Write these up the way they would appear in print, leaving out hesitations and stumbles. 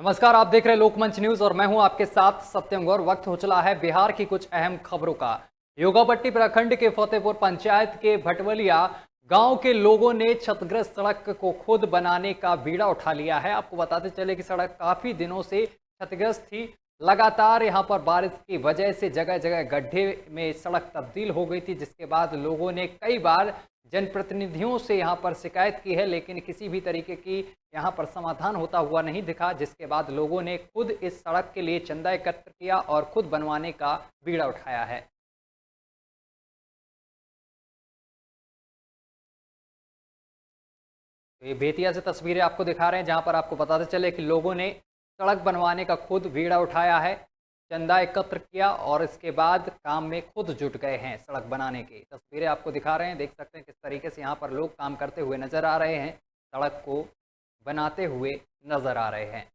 नमस्कार, आप देख रहे हैं लोकमंच न्यूज और मैं हूं आपके साथ सत्यम गौर। वक्त हो चला है बिहार की कुछ अहम खबरों का। योगापट्टी प्रखंड के फतेहपुर पंचायत के भटवलिया गांव के लोगों ने क्षतिग्रस्त सड़क को खुद बनाने का बीड़ा उठा लिया है। आपको बताते चले कि सड़क काफी दिनों से क्षतिग्रस्त थी। लगातार यहां पर बारिश की वजह से जगह जगह गड्ढे में सड़क तब्दील हो गई थी, जिसके बाद लोगों ने कई बार जनप्रतिनिधियों से यहां पर शिकायत की है, लेकिन किसी भी तरीके की यहां पर समाधान होता हुआ नहीं दिखा। जिसके बाद लोगों ने खुद इस सड़क के लिए चंदा एकत्र किया और खुद बनवाने का बीड़ा उठाया है। तो ये बेतिया से तस्वीरें आपको दिखा रहे हैं, जहां पर आपको बताते चले कि लोगों ने सड़क बनवाने का खुद बीड़ा उठाया है, चंदा एकत्र किया और इसके बाद काम में खुद जुट गए हैं सड़क बनाने की। तस्वीरें आपको दिखा रहे हैं, देख सकते हैं किस तरीके से यहाँ पर लोग काम करते हुए नजर आ रहे हैं, सड़क को बनाते हुए नजर आ रहे हैं।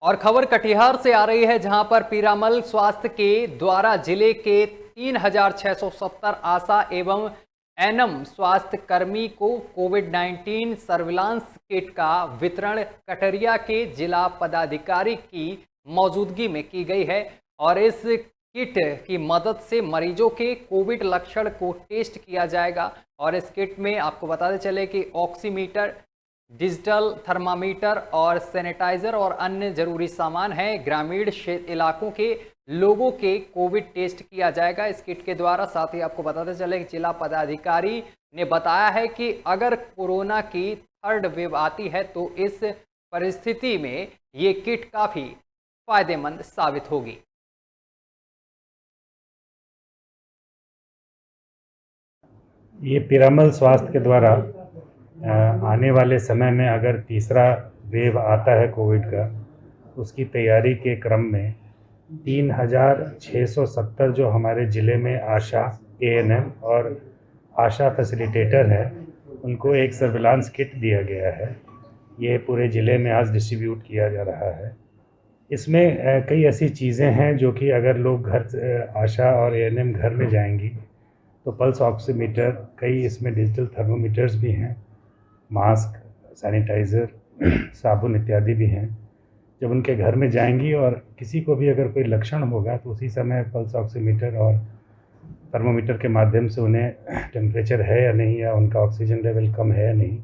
और खबर कटिहार से आ रही है, जहां पर पीरामल स्वास्थ्य के द्वारा जिले के 3670 आशा एवं एनएम स्वास्थ्य कर्मी को कोविड-19 सर्विलांस किट का वितरण कटरिया के जिला पदाधिकारी की मौजूदगी में की गई है। और इस किट की मदद से मरीजों के कोविड लक्षण को टेस्ट किया जाएगा। और इस किट में आपको बताते चले कि ऑक्सीमीटर, डिजिटल थर्मामीटर और सैनिटाइजर और अन्य जरूरी सामान है। ग्रामीण इलाकों के लोगों के कोविड टेस्ट किया जाएगा इस किट के द्वारा। साथ ही आपको बताते चले कि जिला पदाधिकारी ने बताया है कि अगर कोरोना की थर्ड वेव आती है तो इस परिस्थिति में ये किट काफी फायदेमंद साबित होगी। ये पीरामल स्वास्थ्य के द्वारा आने वाले समय में अगर तीसरा वेव आता है कोविड का, उसकी तैयारी के क्रम में 3670 जो हमारे ज़िले में आशा एएनएम और आशा फैसिलिटेटर है, उनको एक सर्विलांस किट दिया गया है। ये पूरे ज़िले में आज डिस्ट्रीब्यूट किया जा रहा है। इसमें कई ऐसी चीज़ें हैं जो कि अगर लोग घर आशा और एएनएम घर में जाएंगी तो पल्स ऑक्सीमीटर, कई इसमें डिजिटल थर्मोमीटर्स भी हैं, मास्क, सैनिटाइज़र, साबुन इत्यादि भी हैं। जब उनके घर में जाएंगी और किसी को भी अगर कोई लक्षण होगा तो उसी समय पल्स ऑक्सीमीटर और थर्मोमीटर के माध्यम से उन्हें टेम्परेचर है या नहीं, या उनका ऑक्सीजन लेवल कम है या नहीं,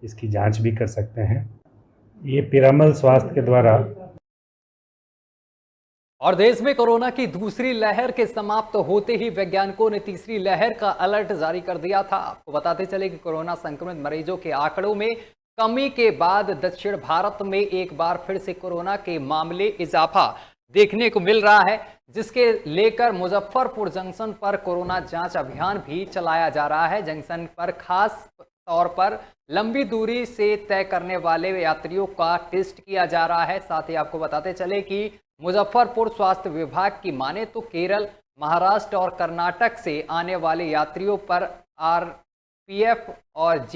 इसकी जांच भी कर सकते हैं। ये पीरामल स्वास्थ्य के द्वारा। और देश में कोरोना की दूसरी लहर के समाप्त होते ही वैज्ञानिकों ने तीसरी लहर का अलर्ट जारी कर दिया था। आपको बताते चले कि कोरोना संक्रमित मरीजों के आंकड़ों में कमी के बाद दक्षिण भारत में एक बार फिर से कोरोना के मामले इजाफा देखने को मिल रहा है, जिसके लेकर मुजफ्फरपुर जंक्शन पर कोरोना जांच अभियान भी चलाया जा रहा है। जंक्शन पर खास तौर पर लंबी दूरी से तय करने वाले यात्रियों का टेस्ट किया जा रहा है। साथ ही आपको बताते चले कि मुजफ्फरपुर स्वास्थ्य विभाग की माने तो केरल, महाराष्ट्र और कर्नाटक से आने वाले यात्रियों पर आरपीएफ और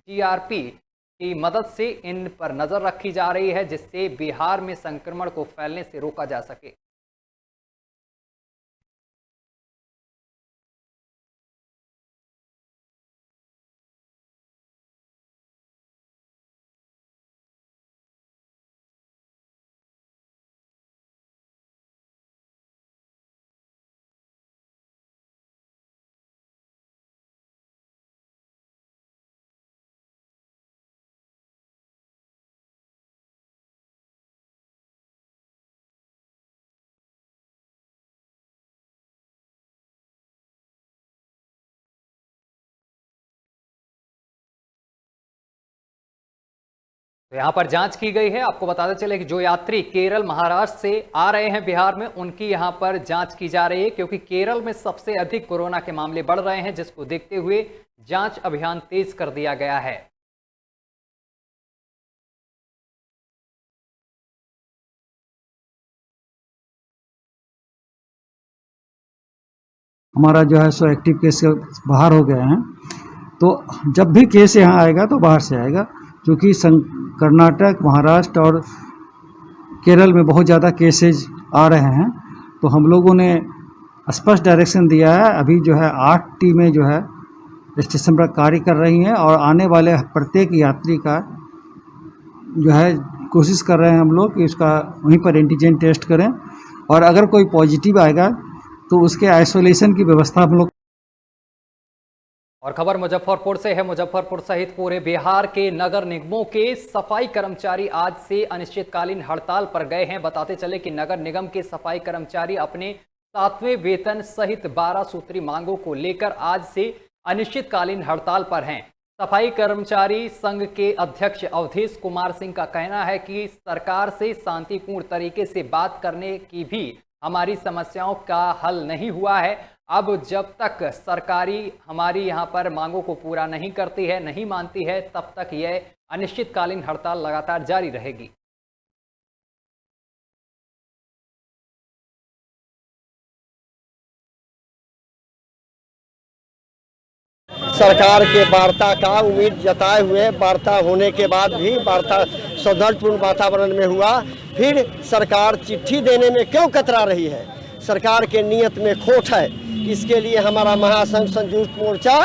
जीआरपी की मदद से इन पर नजर रखी जा रही है, जिससे बिहार में संक्रमण को फैलने से रोका जा सके। तो यहाँ पर जांच की गई है। आपको बताते चले कि जो यात्री केरल, महाराष्ट्र से आ रहे हैं बिहार में, उनकी यहाँ पर जांच की जा रही है, क्योंकि केरल में सबसे अधिक कोरोना के मामले बढ़ रहे हैं, जिसको देखते हुए जांच अभियान तेज कर दिया गया है। हमारा जो है सो एक्टिव केस बाहर हो गए हैं। तो जब भी केस यहाँ आएगा तो बाहर से आएगा, क्योंकि कर्नाटक, महाराष्ट्र और केरल में बहुत ज़्यादा केसेज आ रहे हैं। तो हम लोगों ने स्पष्ट डायरेक्शन दिया है। अभी जो है 8 टीमें जो है स्टेशन पर कार्य कर रही हैं और आने वाले प्रत्येक यात्री का जो है कोशिश कर रहे हैं हम लोग कि उसका वहीं पर एंटीजन टेस्ट करें और अगर कोई पॉजिटिव आएगा तो उसके आइसोलेशन की व्यवस्था हम लोग। और खबर मुजफ्फरपुर से है। मुजफ्फरपुर सहित पूरे बिहार के नगर निगमों के सफाई कर्मचारी आज से अनिश्चितकालीन हड़ताल पर गए हैं। बताते चले कि नगर निगम के सफाई कर्मचारी अपने 7वें वेतन सहित 12 सूत्री मांगों को लेकर आज से अनिश्चितकालीन हड़ताल पर हैं। सफाई कर्मचारी संघ के अध्यक्ष अवधेश कुमार सिंह का कहना है कि सरकार से शांतिपूर्ण तरीके से बात करने की भी हमारी समस्याओं का हल नहीं हुआ है। अब जब तक सरकारी हमारी यहाँ पर मांगों को पूरा नहीं करती है, नहीं मानती है, तब तक यह अनिश्चितकालीन हड़ताल लगातार जारी रहेगी। सरकार के वार्ता का उम्मीद जताए हुए वार्ता होने के बाद भी वार्ता सौहार्दपूर्ण वातावरण में हुआ, फिर सरकार चिट्ठी देने में क्यों कतरा रही है? सरकार के नियत में खोट है। इसके लिए हमारा महासंघ संयुक्त मोर्चा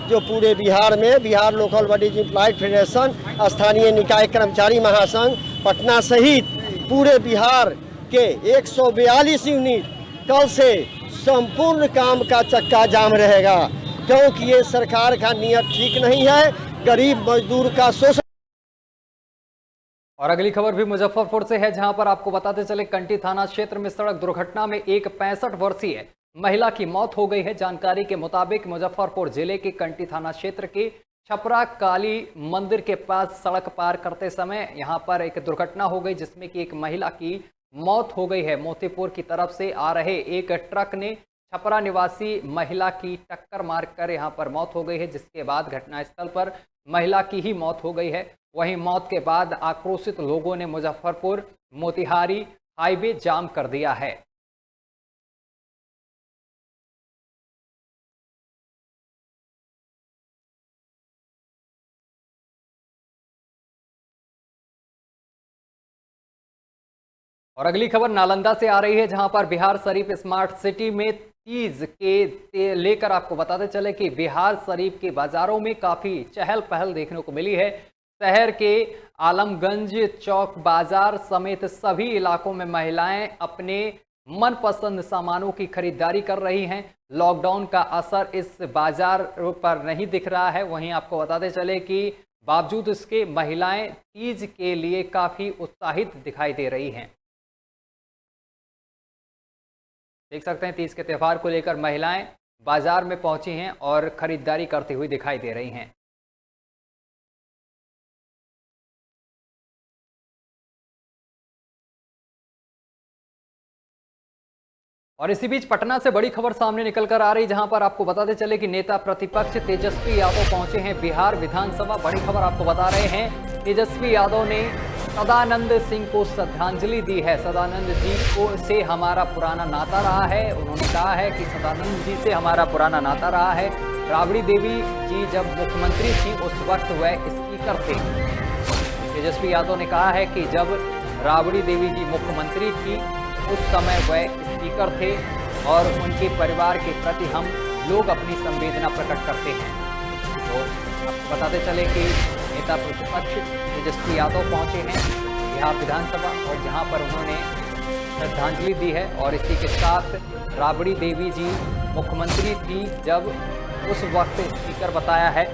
जो पूरे बिहार में Bihar local bodies employees federation, स्थानीय निकाय कर्मचारी महासंघ पटना सहित पूरे बिहार के 142 यूनिट कल से संपूर्ण काम का चक्का जाम रहेगा, क्योंकि ये सरकार का नियत ठीक नहीं है। गरीब मजदूर का शोषण। और अगली खबर भी मुजफ्फरपुर से है, जहां पर आपको बताते चले कंटी थाना क्षेत्र में सड़क दुर्घटना में एक 65 वर्षीय महिला की मौत हो गई है। जानकारी के मुताबिक मुजफ्फरपुर जिले के कंटी थाना क्षेत्र के छपरा काली मंदिर के पास सड़क पार करते समय यहां पर एक दुर्घटना हो गई, जिसमें कि एक महिला की मौत हो गई है। मोतीपुर की तरफ से आ रहे एक ट्रक ने छपरा निवासी महिला की टक्कर मारकर यहां पर मौत हो गई है, जिसके बाद घटनास्थल पर महिला की ही मौत हो गई है। वहीं मौत के बाद आक्रोशित लोगों ने मुजफ्फरपुर मोतिहारी हाईवे जाम कर दिया है। और अगली खबर नालंदा से आ रही है, जहां पर बिहार शरीफ स्मार्ट सिटी में तीज के लेकर आपको बताते चले कि बिहार शरीफ के बाजारों में काफ़ी चहल पहल देखने को मिली है। शहर के आलमगंज चौक बाजार समेत सभी इलाकों में महिलाएं अपने मनपसंद सामानों की खरीदारी कर रही हैं। लॉकडाउन का असर इस बाजार पर नहीं दिख रहा है। वहीं आपको बताते चले कि बावजूद इसके महिलाएं तीज के लिए काफ़ी उत्साहित दिखाई दे रही हैं। देख सकते हैं तीज के त्यौहार को लेकर महिलाएं बाजार में पहुंची हैं और खरीदारी करती हुई दिखाई दे रही हैं। और इसी बीच पटना से बड़ी खबर सामने निकलकर आ रही, जहां पर आपको बताते चले कि नेता प्रतिपक्ष तेजस्वी यादव पहुंचे हैं बिहार विधानसभा। बड़ी खबर आपको बता रहे हैं, तेजस्वी यादव ने सदानंद सिंह को श्रद्धांजलि दी है। सदानंद जी को से हमारा पुराना नाता रहा है। उन्होंने कहा है कि सदानंद जी से हमारा पुराना नाता रहा है। राबड़ी देवी जी जब मुख्यमंत्री थी उस वक्त वह स्पीकर थे। तेजस्वी यादव ने कहा है कि जब राबड़ी देवी जी मुख्यमंत्री थी उस समय वह स्पीकर थे और उनके परिवार के प्रति हम लोग अपनी संवेदना प्रकट करते हैं। तो आपको बताते चले कि नेता प्रतिपक्ष तेजस्वी यादव पहुंचे हैं बिहार विधानसभा और जहां पर उन्होंने श्रद्धांजलि दी है। और इसी के साथ राबड़ी देवी जी मुख्यमंत्री थी जब उस वक्त स्पीकर बताया है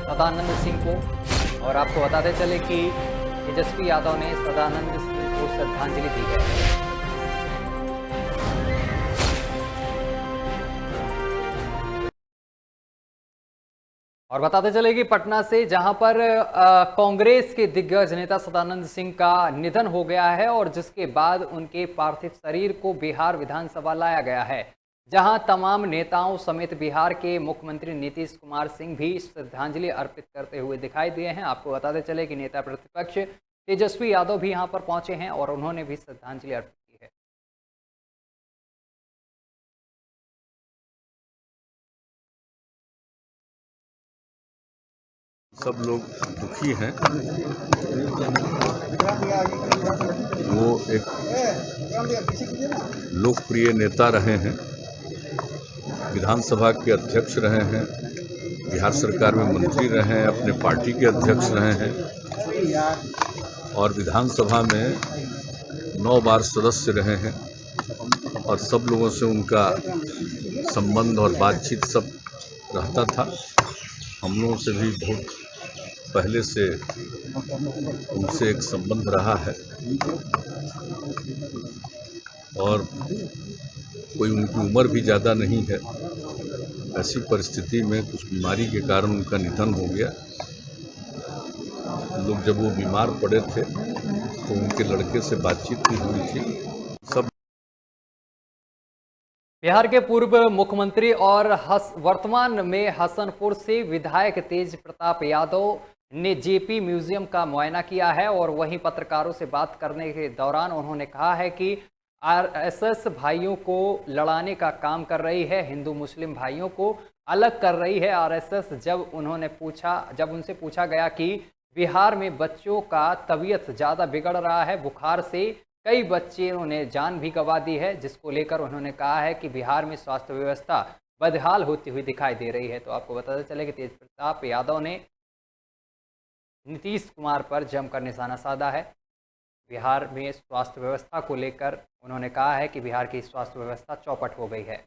सदानंद सिंह को। और आपको बताते चले कि तेजस्वी यादव ने सदानंद सिंह को श्रद्धांजलि दी है। और बताते चले कि पटना से जहां पर कांग्रेस के दिग्गज नेता सदानंद सिंह का निधन हो गया है और जिसके बाद उनके पार्थिव शरीर को बिहार विधानसभा लाया गया है, जहां तमाम नेताओं समेत बिहार के मुख्यमंत्री नीतीश कुमार सिंह भी श्रद्धांजलि अर्पित करते हुए दिखाई दिए हैं। आपको बताते चले कि नेता प्रतिपक्ष तेजस्वी यादव भी यहां पर पहुंचे हैं और उन्होंने भी श्रद्धांजलि अर्पित की है। सब लोग दुखी हैं। वो एक लोकप्रिय नेता रहे हैं विधानसभा के अध्यक्ष रहे हैं, बिहार सरकार में मंत्री रहे हैं, अपने पार्टी के अध्यक्ष रहे हैं और विधानसभा में 9 बार सदस्य रहे हैं और सब लोगों से उनका संबंध और बातचीत सब रहता था। हम लोगों से भी बहुत पहले से उनसे एक संबंध रहा है और कोई उनकी उम्र भी ज़्यादा नहीं है। ऐसी परिस्थिति में कुछ बीमारी के कारण उनका निधन हो गया। लोग जब वो बीमार पड़े थे तो उनके लड़के से बातचीत भी हुई थी। सब बिहार के पूर्व मुख्यमंत्री और वर्तमान में हसनपुर से विधायक तेज प्रताप यादव ने जेपी म्यूजियम का मुआयना किया है और वहीं पत्रकारों से बात करने के दौरान उन्होंने कहा है कि आरएसएस भाइयों को लड़ाने का काम कर रही है, हिंदू मुस्लिम भाइयों को अलग कर रही है आरएसएस। जब उनसे पूछा गया कि बिहार में बच्चों का तबीयत ज़्यादा बिगड़ रहा है, बुखार से कई बच्चों ने जान भी गंवा दी है, जिसको लेकर उन्होंने कहा है कि बिहार में स्वास्थ्य व्यवस्था बदहाल होती हुई दिखाई दे रही है। तो आपको बताते चले कि तेज प्रताप यादव ने नीतीश कुमार पर जमकर निशाना साधा है। बिहार में स्वास्थ्य व्यवस्था को लेकर उन्होंने कहा है कि बिहार की स्वास्थ्य व्यवस्था चौपट हो गई है।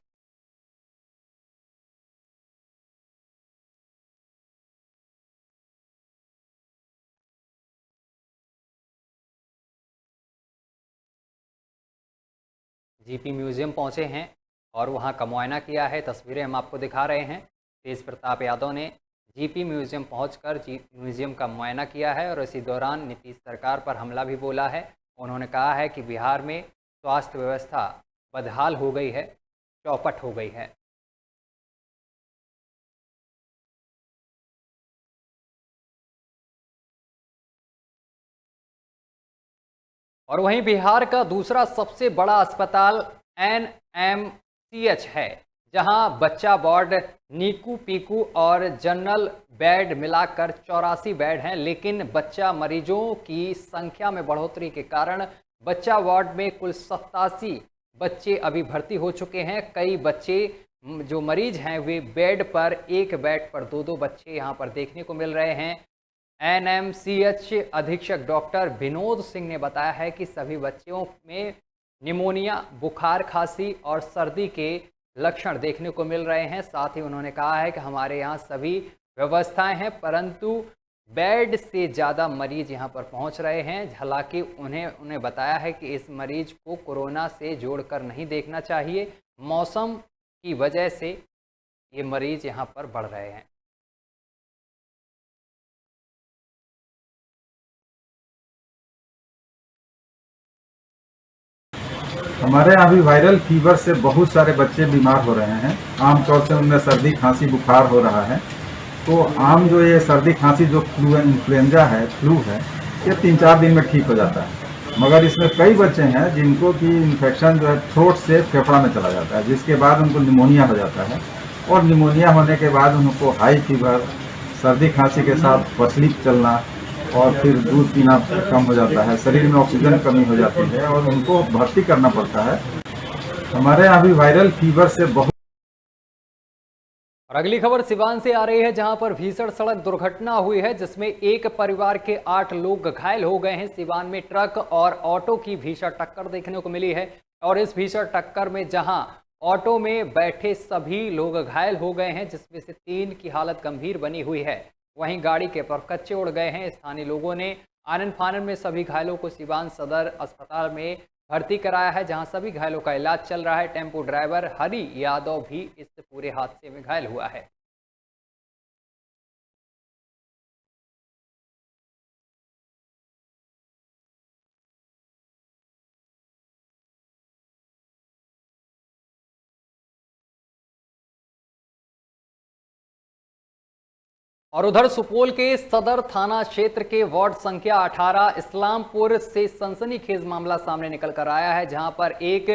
जीपी म्यूजियम पहुंचे हैं और वहां का मुआयना किया है। तस्वीरें हम आपको दिखा रहे हैं। तेज प्रताप यादव ने जीपी म्यूजियम पहुंचकर म्यूजियम का मुआयना किया है और इसी दौरान नीतीश सरकार पर हमला भी बोला है। उन्होंने कहा है कि बिहार में स्वास्थ्य व्यवस्था बदहाल हो गई है, चौपट हो गई है। और वहीं बिहार का दूसरा सबसे बड़ा अस्पताल एनएमसीएच है, जहां बच्चा वार्ड, नीकू पीकू और जनरल बेड मिलाकर 84 बेड हैं, लेकिन बच्चा मरीजों की संख्या में बढ़ोतरी के कारण बच्चा वार्ड में कुल 87 बच्चे अभी भर्ती हो चुके हैं। कई बच्चे जो मरीज हैं वे बेड पर, एक बेड पर 2-2 बच्चे यहां पर देखने को मिल रहे हैं। एनएमसीएच अधीक्षक डॉक्टर विनोद सिंह ने बताया है कि सभी बच्चों में निमोनिया, बुखार, खांसी और सर्दी के लक्षण देखने को मिल रहे हैं। साथ ही उन्होंने कहा है कि हमारे यहाँ सभी व्यवस्थाएं हैं, परंतु बेड से ज़्यादा मरीज यहाँ पर पहुँच रहे हैं। हालांकि उन्हें बताया है कि इस मरीज को कोरोना से जोड़कर नहीं देखना चाहिए, मौसम की वजह से ये मरीज यहाँ पर बढ़ रहे हैं। हमारे यहाँ भी वायरल फीवर से बहुत सारे बच्चे बीमार हो रहे हैं। आमतौर से उनमें सर्दी, खांसी, बुखार हो रहा है। तो आम जो ये सर्दी, खांसी जो इन्फ्लुएंजा है, फ्लू है, ये 3-4 दिन में ठीक हो जाता है। मगर इसमें कई बच्चे हैं जिनको कि इन्फेक्शन जो है थ्रोट से फेफड़ा में चला जाता है, जिसके बाद उनको निमोनिया हो जाता है और निमोनिया होने के बाद उनको हाई फीवर, सर्दी खांसी के साथ पसली चलना और फिर दूध पीना कम हो जाता है, शरीर में ऑक्सीजन कमी हो जाती है और उनको भर्ती करना पड़ता है। हमारे यहाँ भी वायरल फीवर से बहुत। और अगली खबर सिवान से आ रही है, जहां पर भीषण सड़क दुर्घटना हुई है, जिसमें एक परिवार के 8 लोग घायल हो गए हैं। सिवान में ट्रक और ऑटो की भीषण टक्कर देखने को मिली है और इस भीषण टक्कर में जहां ऑटो में बैठे सभी लोग घायल हो गए हैं, जिसमें से 3 की हालत गंभीर बनी हुई है। वहीं गाड़ी के परकच्चे उड़ गए हैं। स्थानीय लोगों ने आनन फानन में सभी घायलों को सिवान सदर अस्पताल में भर्ती कराया है, जहां सभी घायलों का इलाज चल रहा है। टेम्पो ड्राइवर हरि यादव भी इस पूरे हादसे में घायल हुआ है। और उधर सुपौल के सदर थाना क्षेत्र के वार्ड संख्या 18 इस्लामपुर से सनसनीखेज मामला सामने निकल कर आया है, जहां पर एक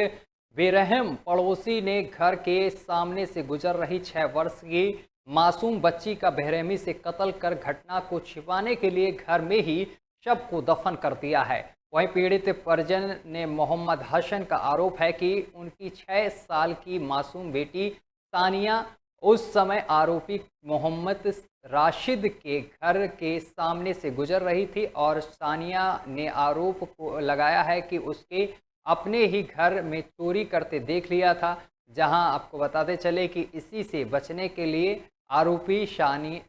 बेरहम पड़ोसी ने घर के सामने से गुजर रही 6 वर्ष की मासूम बच्ची का बेरहमी से कत्ल कर घटना को छिपाने के लिए घर में ही शव को दफन कर दिया है। वहीं पीड़ित परिजन ने मोहम्मद हसन का आरोप है कि उनकी 6 साल की मासूम बेटी सानिया उस समय आरोपी मोहम्मद राशिद के घर के सामने से गुजर रही थी और सानिया ने आरोप को लगाया है कि उसके अपने ही घर में चोरी करते देख लिया था। जहां आपको बताते चले कि इसी से बचने के लिए आरोपी शानी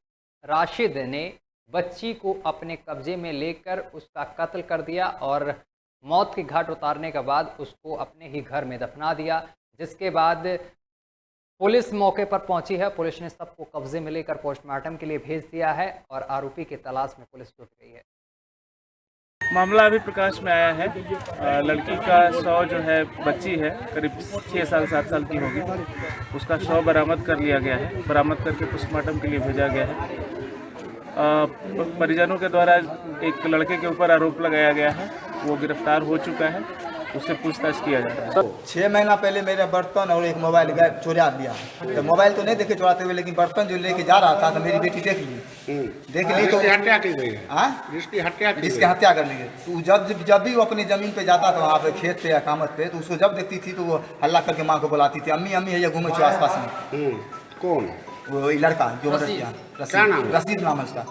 राशिद ने बच्ची को अपने कब्जे में लेकर उसका कत्ल कर दिया और मौत के घाट उतारने के बाद उसको अपने ही घर में दफना दिया। जिसके बाद पुलिस मौके पर पहुंची है। पुलिस ने सबको कब्जे में लेकर पोस्टमार्टम के लिए भेज दिया है और आरोपी की तलाश में पुलिस जुट गई है। मामला अभी प्रकाश में आया है। लड़की का शव जो है, बच्ची है, करीब 6 साल 7 साल की होगी, उसका शव बरामद कर लिया गया है। बरामद करके पोस्टमार्टम के लिए भेजा गया है। परिजनों के द्वारा एक लड़के के ऊपर आरोप लगाया गया है, वो गिरफ्तार हो चुका है, उससे पूछताछ किया जा रहा है। 6 महीना पहले मेरा बर्तन और एक मोबाइल चुरा दिया। तो मोबाइल तो नहीं देखे चुराते हुए, लेकिन बर्तन जो लेके जा रहा था तो मेरी बेटी देख ली तो हत्या की गई है। हाँ, जिसकी हत्या कर ली। तो जब भी वो अपनी जमीन पे जाता था, वहाँ पे खेत पे या कामत पे, तो उसको जब देखती थी तो वो हल्ला करके माँ को बुलाती थी, अम्मी अम्मी है, घूमे छो आसपास में। कौन? वो लड़का जो मदद किया, रसीद नाम है उसका।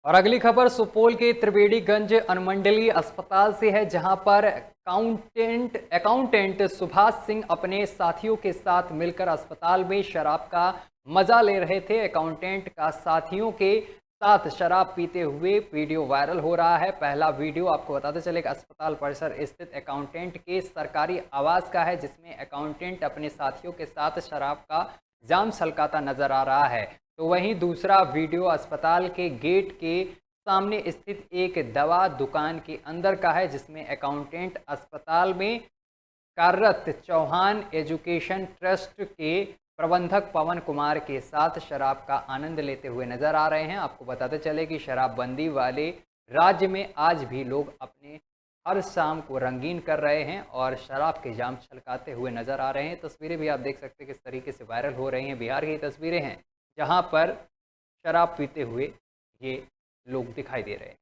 और अगली खबर सुपौल के त्रिवेणीगंज अनुमंडलीय अस्पताल से है, जहां पर अकाउंटेंट सुभाष सिंह अपने साथियों के साथ मिलकर अस्पताल में शराब का मजा ले रहे थे। अकाउंटेंट का साथियों के साथ शराब पीते हुए वीडियो वायरल हो रहा है। पहला वीडियो आपको बताते चले कि अस्पताल परिसर स्थित अकाउंटेंट के सरकारी आवास का है, जिसमें अकाउंटेंट अपने साथियों के साथ शराब का जाम छलकाता नजर आ रहा है। तो वहीं दूसरा वीडियो अस्पताल के गेट के सामने स्थित एक दवा दुकान के अंदर का है, जिसमें अकाउंटेंट अस्पताल में कार्यरत चौहान एजुकेशन ट्रस्ट के प्रबंधक पवन कुमार के साथ शराब का आनंद लेते हुए नजर आ रहे हैं। आपको बताते चले कि शराबबंदी वाले राज्य में आज भी लोग अपने हर शाम को रंगीन कर रहे हैं और शराब के जाम छलकाते हुए नजर आ रहे हैं। तस्वीरें भी आप देख सकते हैं किस तरीके से वायरल हो रही हैं। बिहार की तस्वीरें हैं जहां पर शराब पीते हुए ये लोग दिखाई दे रहे हैं।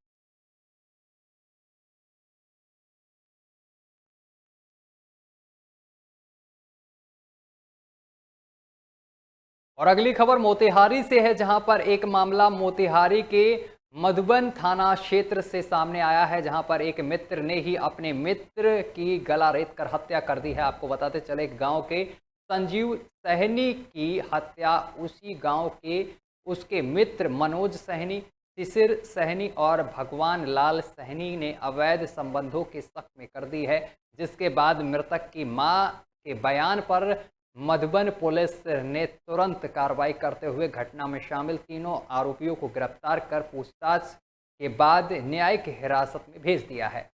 और अगली खबर मोतिहारी से है, जहां पर एक मामला मोतिहारी के मधुबन थाना क्षेत्र से सामने आया है, जहां पर एक मित्र ने ही अपने मित्र की गला रेत कर हत्या कर दी है। आपको बताते चले गांव के संजीव सहनी की हत्या उसी गांव के उसके मित्र मनोज सहनी, शिशिर सहनी और भगवान लाल सहनी ने अवैध संबंधों के शक में कर दी है। जिसके बाद मृतक की मां के बयान पर मधुबन पुलिस ने तुरंत कार्रवाई करते हुए घटना में शामिल तीनों आरोपियों को गिरफ्तार कर पूछताछ के बाद न्यायिक हिरासत में भेज दिया है।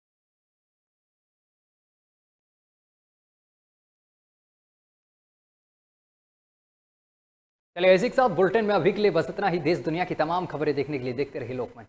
चलिए इसी के साथ बुलेटिन में अभी के लिए बस इतना ही। देश दुनिया की तमाम खबरें देखने के लिए देखते रहिए लोकमंच।